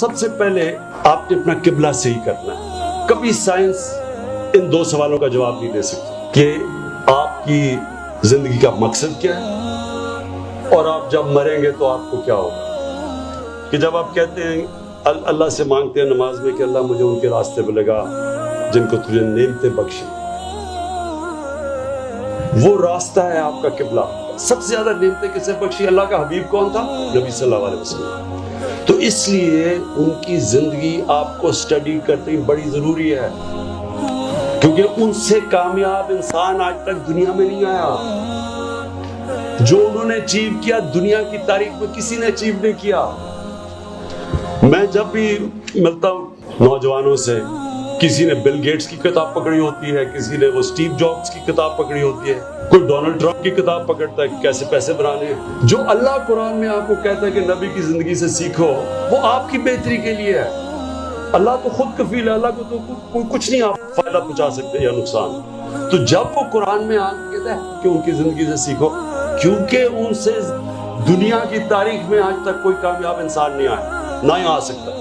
سب سے پہلے آپ نے اپنا قبلہ صحیح کرنا ہے. کبھی سائنس ان دو سوالوں کا جواب نہیں دے سکتی کہ آپ کی زندگی کا مقصد کیا ہے اور آپ جب مریں گے تو آپ کو کیا ہوگا. کہ جب آپ کہتے ہیں اللہ سے مانگتے ہیں نماز میں کہ اللہ مجھے ان کے راستے پہ لگا جن کو تجھے نعمتیں بخشی، وہ راستہ ہے آپ کا قبلہ. سب سے زیادہ نعمتیں کسے بخشی؟ اللہ کا حبیب کون تھا؟ نبی صلی اللہ علیہ وسلم. تو اس لیے ان کی زندگی آپ کو اسٹڈی کرنی بڑی ضروری ہے، کیونکہ ان سے کامیاب انسان آج تک دنیا میں نہیں آیا. جو انہوں نے اچیو کیا دنیا کی تاریخ میں کسی نے اچیو نہیں کیا. میں جب بھی ملتا ہوں نوجوانوں سے، کسی نے بل گیٹس کی کتاب پکڑی ہوتی ہے، کسی نے وہ اسٹیو جابس کی کتاب پکڑی ہوتی ہے، کوئی ڈونلڈ ٹرمپ کی کتاب پکڑتا ہے کہ کیسے پیسے بنانے ہیں. جو اللہ قرآن میں آپ کو کہتا ہے کہ نبی کی زندگی سے سیکھو، وہ آپ کی بہتری کے لیے ہے. اللہ تو خود کفیل ہے، اللہ کو تو کوئی کچھ نہیں آپ فائدہ پہنچا سکتے یا نقصان. تو جب وہ قرآن میں آ کے کہتا ہے کہ ان کی زندگی سے سیکھو، کیونکہ ان سے دنیا کی تاریخ میں آج تک کوئی کامیاب انسان نہیں آیا، نہ ہی آ سکتا.